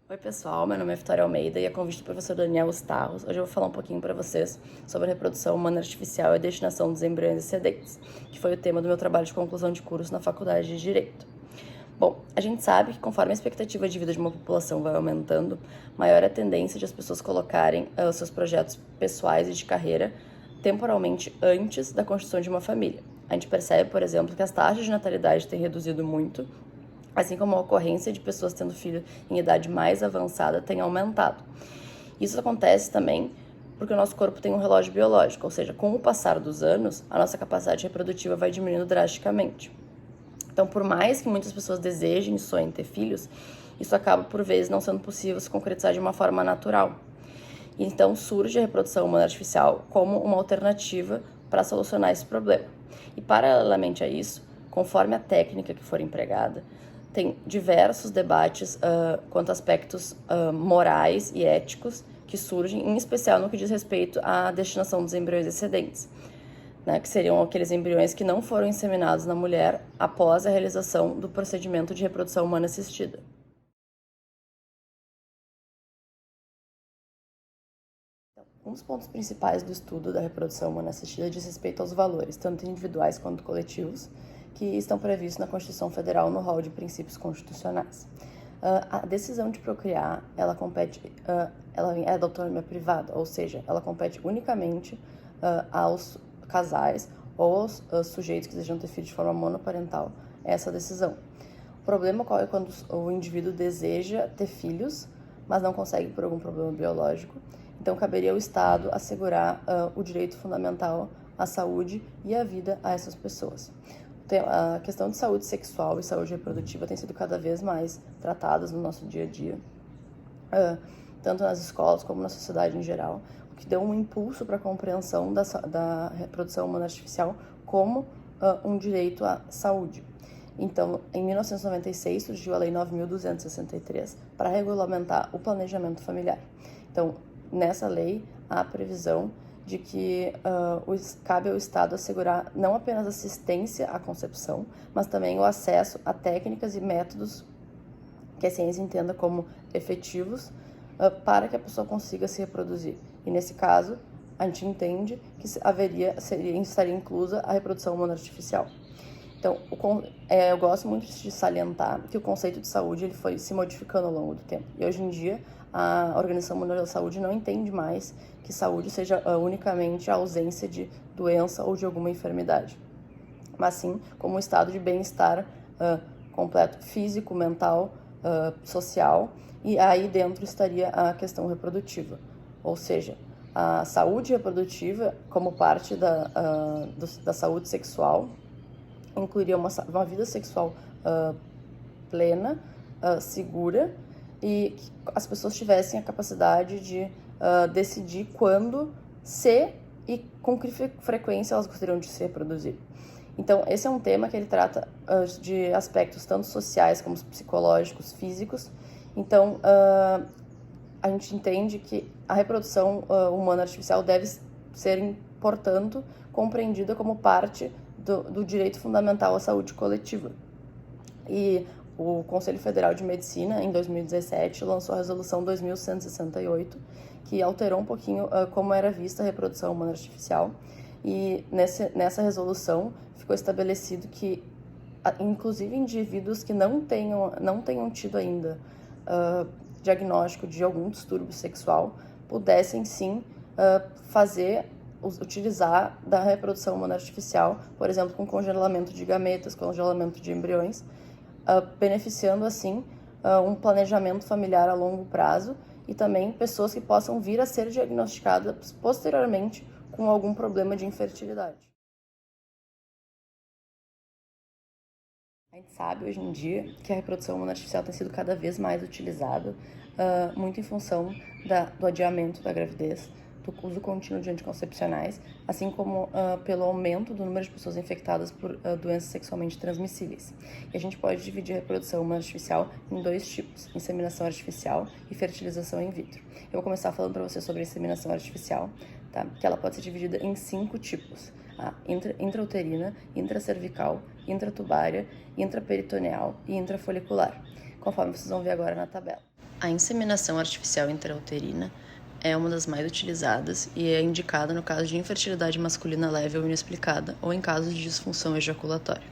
Oi pessoal, meu nome é Vitória Almeida e a convite do professor Daniel Starros, hoje eu vou falar um pouquinho para vocês sobre a reprodução humana artificial e a destinação dos embriões excedentes, que foi o tema do meu trabalho de conclusão de curso na Faculdade de Direito. Bom, a gente sabe que conforme a expectativa de vida de uma população vai aumentando, maior é a tendência de as pessoas colocarem os seus projetos pessoais e de carreira temporalmente antes da constituição de uma família. A gente percebe, por exemplo, que as taxas de natalidade têm reduzido muito, assim como a ocorrência de pessoas tendo filho em idade mais avançada tem aumentado. Isso acontece também porque o nosso corpo tem um relógio biológico, ou seja, com o passar dos anos, a nossa capacidade reprodutiva vai diminuindo drasticamente. Então, por mais que muitas pessoas desejem e sonhem ter filhos, isso acaba, por vezes, não sendo possível se concretizar de uma forma natural. Então, surge a reprodução humana artificial como uma alternativa para solucionar esse problema. E, paralelamente a isso, conforme a técnica que for empregada, tem diversos debates quanto a aspectos morais e éticos que surgem, em especial no que diz respeito à destinação dos embriões excedentes, né, que seriam aqueles embriões que não foram inseminados na mulher após a realização do procedimento de reprodução humana assistida. Um dos pontos principais do estudo da reprodução humana assistida diz respeito aos valores, tanto individuais quanto coletivos, que estão previstos na Constituição Federal no rol de princípios constitucionais. A decisão de procriar, ela é da autonomia privada, ou seja, ela compete unicamente aos casais ou aos sujeitos que desejam ter filhos de forma monoparental, essa decisão. O problema ocorre quando o indivíduo deseja ter filhos, mas não consegue por algum problema biológico. Então, caberia ao Estado assegurar o direito fundamental à saúde e à vida a essas pessoas. A questão de saúde sexual e saúde reprodutiva tem sido cada vez mais tratadas no nosso dia a dia, tanto nas escolas como na sociedade em geral, o que deu um impulso para a compreensão da reprodução humana artificial como um direito à saúde. Então, em 1996, surgiu a Lei 9.263 para regulamentar o planejamento familiar. Então, nessa lei, há a previsão de que cabe ao Estado assegurar não apenas assistência à concepção, mas também o acesso a técnicas e métodos que a ciência entenda como efetivos para que a pessoa consiga se reproduzir. E nesse caso, a gente entende que estaria inclusa a reprodução humana artificial. Então, eu gosto muito de salientar que o conceito de saúde ele foi se modificando ao longo do tempo. E hoje em dia, a Organização Mundial da Saúde não entende mais que saúde seja unicamente a ausência de doença ou de alguma enfermidade, mas sim como um estado de bem-estar completo, físico, mental, social, e aí dentro estaria a questão reprodutiva, ou seja, a saúde reprodutiva como parte da saúde sexual incluiria uma vida sexual plena, segura, e que as pessoas tivessem a capacidade de decidir quando, se e com que frequência elas gostariam de se reproduzir. Então, esse é um tema que ele trata de aspectos tanto sociais como psicológicos, físicos. Então, a gente entende que a reprodução humana artificial deve ser, portanto, compreendida como parte do direito fundamental à saúde coletiva. E o Conselho Federal de Medicina, em 2017, lançou a Resolução 2168, que alterou um pouquinho como era vista a reprodução humana artificial. E nessa resolução ficou estabelecido que, inclusive, indivíduos que não tenham tido ainda diagnóstico de algum distúrbio sexual pudessem, sim, utilizar da reprodução humana artificial, por exemplo, com congelamento de gametas, congelamento de embriões, beneficiando, assim, um planejamento familiar a longo prazo e também pessoas que possam vir a ser diagnosticadas posteriormente com algum problema de infertilidade. A gente sabe hoje em dia que a reprodução humana artificial tem sido cada vez mais utilizada, muito em função do adiamento da gravidez, do uso contínuo de anticoncepcionais, assim como pelo aumento do número de pessoas infectadas por doenças sexualmente transmissíveis. E a gente pode dividir a reprodução humana artificial em dois tipos, inseminação artificial e fertilização in vitro. Eu vou começar falando para você sobre a inseminação artificial, tá? Que ela pode ser dividida em 5 tipos. A intrauterina, intracervical, intratubária, intraperitoneal e intrafolicular, conforme vocês vão ver agora na tabela. A inseminação artificial intrauterina é uma das mais utilizadas e é indicada no caso de infertilidade masculina leve ou inexplicada ou em caso de disfunção ejaculatória.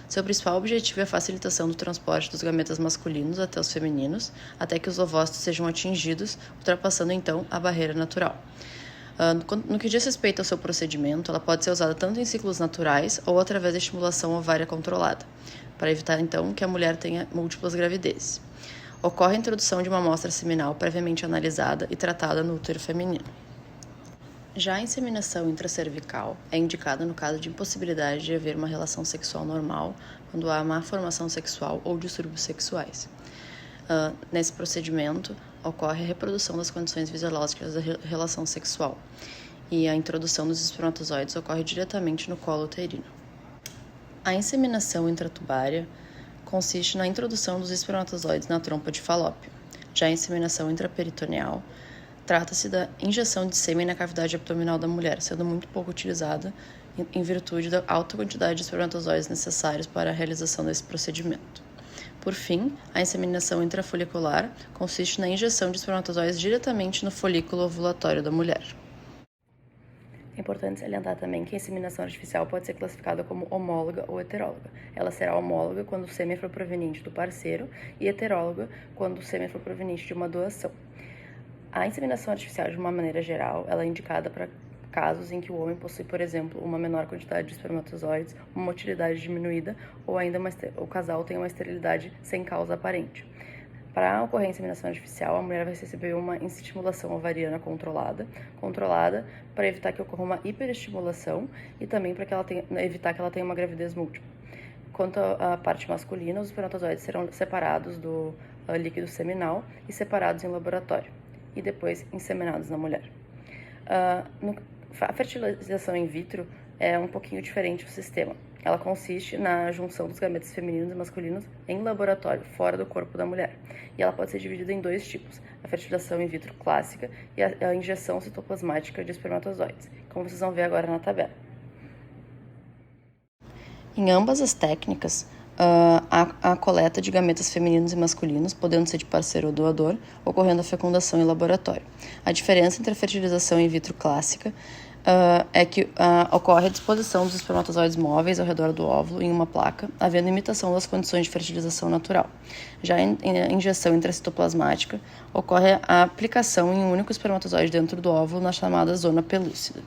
Seu principal objetivo é a facilitação do transporte dos gametas masculinos até os femininos, até que os ovócitos sejam atingidos, ultrapassando então a barreira natural. No que diz respeito ao seu procedimento, ela pode ser usada tanto em ciclos naturais ou através da estimulação ovária controlada, para evitar então que a mulher tenha múltiplas gravidezes. Ocorre a introdução de uma amostra seminal previamente analisada e tratada no útero feminino. Já a inseminação intracervical é indicada no caso de impossibilidade de haver uma relação sexual normal, quando há má formação sexual ou distúrbios sexuais. Nesse procedimento, ocorre a reprodução das condições fisiológicas da relação sexual e a introdução dos espermatozoides ocorre diretamente no colo uterino. A inseminação intratubária consiste na introdução dos espermatozoides na trompa de Falópio. Já a inseminação intraperitoneal trata-se da injeção de sêmen na cavidade abdominal da mulher, sendo muito pouco utilizada em virtude da alta quantidade de espermatozoides necessários para a realização desse procedimento. Por fim, a inseminação intrafolicular consiste na injeção de espermatozoides diretamente no folículo ovulatório da mulher. É importante salientar também que a inseminação artificial pode ser classificada como homóloga ou heteróloga. Ela será homóloga quando o sêmen for proveniente do parceiro e heteróloga quando o sêmen for proveniente de uma doação. A inseminação artificial, de uma maneira geral, ela é indicada para casos em que o homem possui, por exemplo, uma menor quantidade de espermatozoides, uma motilidade diminuída ou ainda o casal tem uma esterilidade sem causa aparente. Para ocorrer a inseminação artificial, a mulher vai receber uma estimulação ovariana controlada para evitar que ocorra uma hiperestimulação e também para evitar que ela tenha uma gravidez múltipla. Quanto à parte masculina, os espermatozoides serão separados do líquido seminal e separados em laboratório e depois inseminados na mulher. A fertilização in vitro é um pouquinho diferente do sistema. Ela consiste na junção dos gametas femininos e masculinos em laboratório, fora do corpo da mulher. E ela pode ser dividida em dois tipos, a fertilização in vitro clássica e a injeção citoplasmática de espermatozoides, como vocês vão ver agora na tabela. Em ambas as técnicas, a coleta de gametas femininos e masculinos, podendo ser de parceiro ou doador, ocorrendo a fecundação em laboratório. A diferença entre a fertilização in vitro clássica é que ocorre a disposição dos espermatozoides móveis ao redor do óvulo em uma placa, havendo imitação das condições de fertilização natural. Já em injeção intracitoplasmática, ocorre a aplicação em um único espermatozoide dentro do óvulo na chamada zona pelúcida.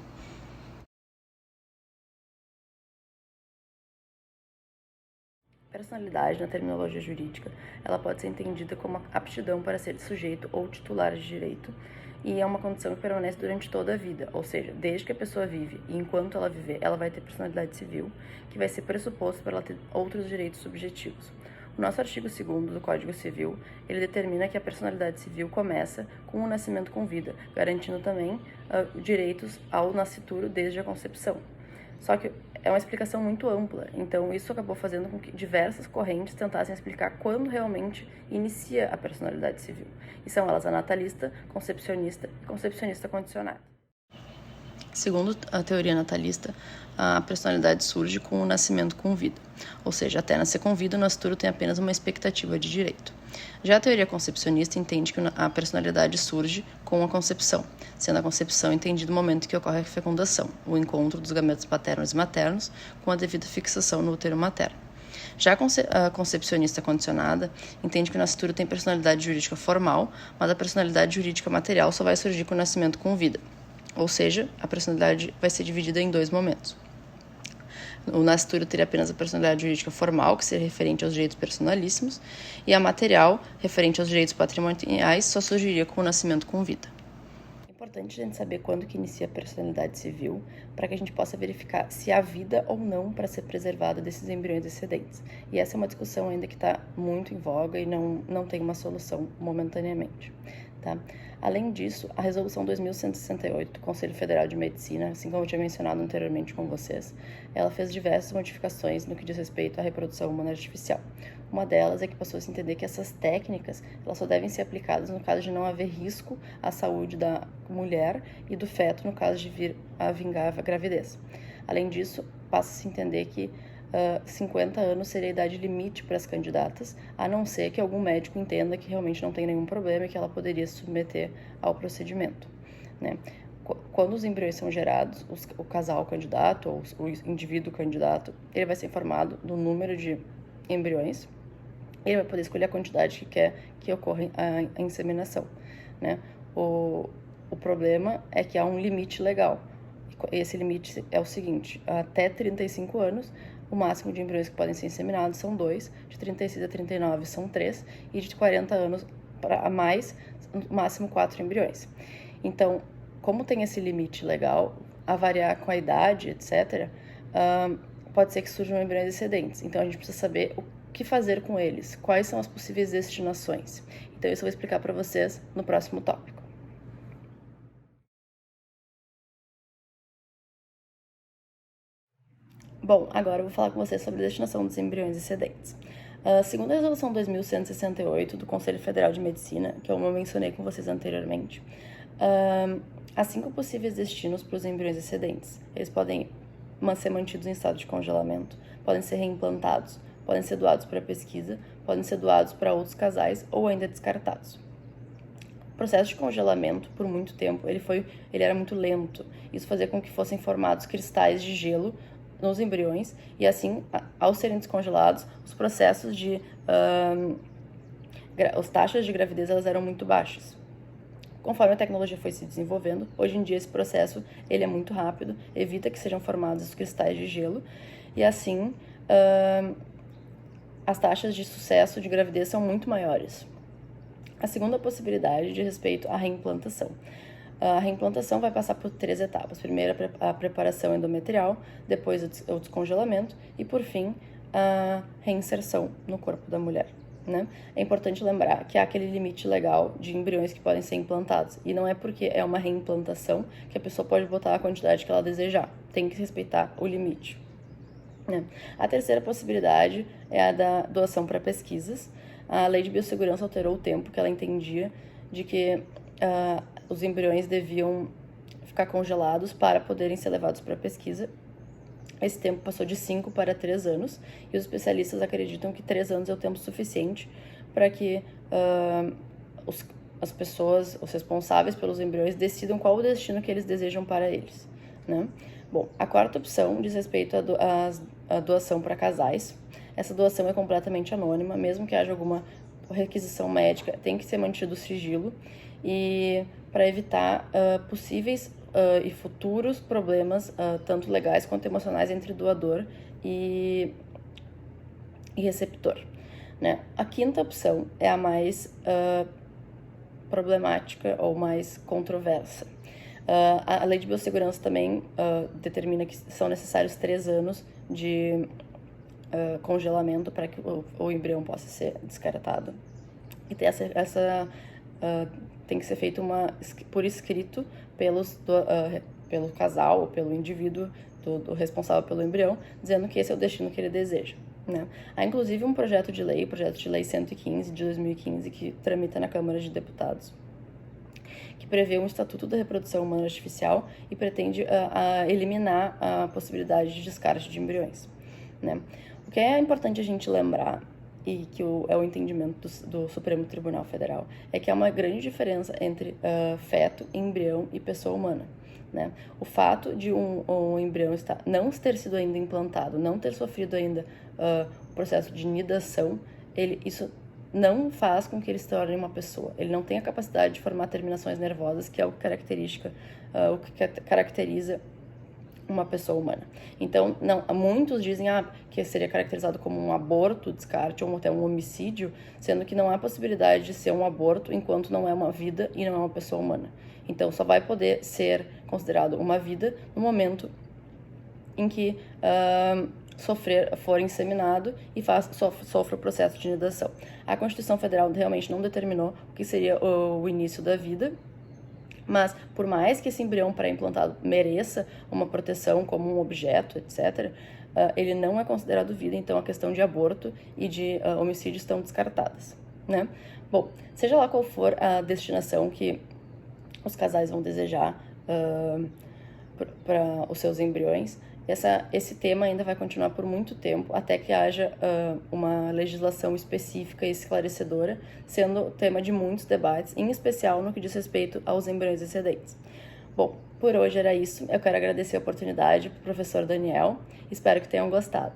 Personalidade, na terminologia jurídica, ela pode ser entendida como a aptidão para ser sujeito ou titular de direito, e é uma condição que permanece durante toda a vida, ou seja, desde que a pessoa vive e enquanto ela viver, ela vai ter personalidade civil, que vai ser pressuposto para ela ter outros direitos subjetivos. O nosso artigo 2º do Código Civil, ele determina que a personalidade civil começa com o nascimento com vida, garantindo também direitos ao nascituro desde a concepção. Só que é uma explicação muito ampla, então isso acabou fazendo com que diversas correntes tentassem explicar quando realmente inicia a personalidade civil. E são elas a natalista, concepcionista e concepcionista condicionada. Segundo a teoria natalista, a personalidade surge com o nascimento com vida, ou seja, até nascer com vida, o nascituro tem apenas uma expectativa de direito. Já a teoria concepcionista entende que a personalidade surge com a concepção, sendo a concepção entendida o momento que ocorre a fecundação, o encontro dos gametas paternos e maternos com a devida fixação no útero materno. Já a concepcionista condicionada entende que o nascituro tem personalidade jurídica formal, mas a personalidade jurídica material só vai surgir com o nascimento com vida. Ou seja, a personalidade vai ser dividida em dois momentos. O nascituro teria apenas a personalidade jurídica formal, que seria referente aos direitos personalíssimos, e a material, referente aos direitos patrimoniais, só surgiria com o nascimento com vida. É importante a gente saber quando que inicia a personalidade civil, para que a gente possa verificar se há vida ou não para ser preservada desses embriões excedentes. E essa é uma discussão ainda que está muito em voga e não tem uma solução momentaneamente. Tá? Além disso, a Resolução 2168 do Conselho Federal de Medicina, assim como eu tinha mencionado anteriormente com vocês, ela fez diversas modificações no que diz respeito à reprodução humana artificial. Uma delas é que passou a se entender que essas técnicas elas só devem ser aplicadas no caso de não haver risco à saúde da mulher e do feto no caso de vir a vingar a gravidez. Além disso, passa a se entender que 50 anos seria a idade limite para as candidatas, a não ser que algum médico entenda que realmente não tem nenhum problema e que ela poderia se submeter ao procedimento, né? Quando os embriões são gerados, o casal candidato ou o indivíduo candidato, ele vai ser informado do número de embriões, ele vai poder escolher a quantidade que quer que ocorra a inseminação, né? O problema é que há um limite legal. Esse limite é o seguinte: até 35 anos, o máximo de embriões que podem ser inseminados são 2, de 36 a 39 são 3, e de 40 anos para mais, o máximo 4 embriões. Então, como tem esse limite legal, a variar com a idade, etc., pode ser que surjam embriões excedentes. Então, a gente precisa saber o que fazer com eles, quais são as possíveis destinações. Então, isso eu vou explicar para vocês no próximo tópico. Bom, agora eu vou falar com vocês sobre a destinação dos embriões excedentes. Segundo a Resolução 2168 do Conselho Federal de Medicina, que eu mencionei com vocês anteriormente, há 5 possíveis destinos para os embriões excedentes. Eles podem ser mantidos em estado de congelamento, podem ser reimplantados, podem ser doados para pesquisa, podem ser doados para outros casais ou ainda descartados. O processo de congelamento, por muito tempo, ele era muito lento. Isso fazia com que fossem formados cristais de gelo nos embriões, e assim, ao serem descongelados, os processos as taxas de gravidez elas eram muito baixas. Conforme a tecnologia foi se desenvolvendo, hoje em dia esse processo ele é muito rápido, evita que sejam formados os cristais de gelo, e assim as taxas de sucesso de gravidez são muito maiores. A segunda possibilidade diz respeito à reimplantação. A reimplantação vai passar por 3 etapas. Primeiro, a preparação endometrial, depois o descongelamento e, por fim, a reinserção no corpo da mulher, né? É importante lembrar que há aquele limite legal de embriões que podem ser implantados. E não é porque é uma reimplantação que a pessoa pode botar a quantidade que ela desejar. Tem que respeitar o limite, né? A terceira possibilidade é a da doação para pesquisas. A Lei de Biossegurança alterou o tempo que ela entendia de que os embriões deviam ficar congelados para poderem ser levados para pesquisa. Esse tempo passou de 5 para 3 anos, e os especialistas acreditam que 3 anos é o tempo suficiente para que as pessoas, os responsáveis pelos embriões, decidam qual o destino que eles desejam para eles, né? Bom, a quarta opção diz respeito à doação para casais. Essa doação é completamente anônima, mesmo que haja alguma requisição médica, tem que ser mantido o sigilo, e para evitar possíveis e futuros problemas, tanto legais quanto emocionais, entre doador e receptor, né? A quinta opção é a mais problemática ou mais controversa. A Lei de Biossegurança também determina que são necessários 3 anos de congelamento para que o embrião possa ser descartado. E tem que ser feito por escrito pelo casal ou pelo indivíduo do responsável pelo embrião, dizendo que esse é o destino que ele deseja, né? Há inclusive um projeto de lei, o projeto de lei 115 de 2015, que tramita na Câmara de Deputados, que prevê um Estatuto da Reprodução Humana Artificial e pretende eliminar a possibilidade de descarte de embriões, né? O que é importante a gente lembrar, e que é o entendimento do Supremo Tribunal Federal, é que há uma grande diferença entre feto, embrião e pessoa humana, né? O fato de um embrião não ter sido ainda implantado, não ter sofrido ainda o processo de nidação, isso não faz com que ele se torne uma pessoa. Ele não tem a capacidade de formar terminações nervosas, que é o que caracteriza uma pessoa humana. Então, muitos dizem que seria caracterizado como um aborto, descarte, ou até um homicídio, sendo que não há possibilidade de ser um aborto enquanto não é uma vida e não é uma pessoa humana. Então, só vai poder ser considerado uma vida no momento em que for inseminado e sofra o processo de nidação. A Constituição Federal realmente não determinou o que seria o início da vida, mas por mais que esse embrião pré-implantado mereça uma proteção como um objeto, etc., ele não é considerado vida, então a questão de aborto e de homicídio estão descartadas, né? Bom, seja lá qual for a destinação que os casais vão desejar para os seus embriões, Esse tema ainda vai continuar por muito tempo, até que haja uma legislação específica e esclarecedora, sendo tema de muitos debates, em especial no que diz respeito aos embriões excedentes. Bom, por hoje era isso. Eu quero agradecer a oportunidade para o professor Daniel. Espero que tenham gostado.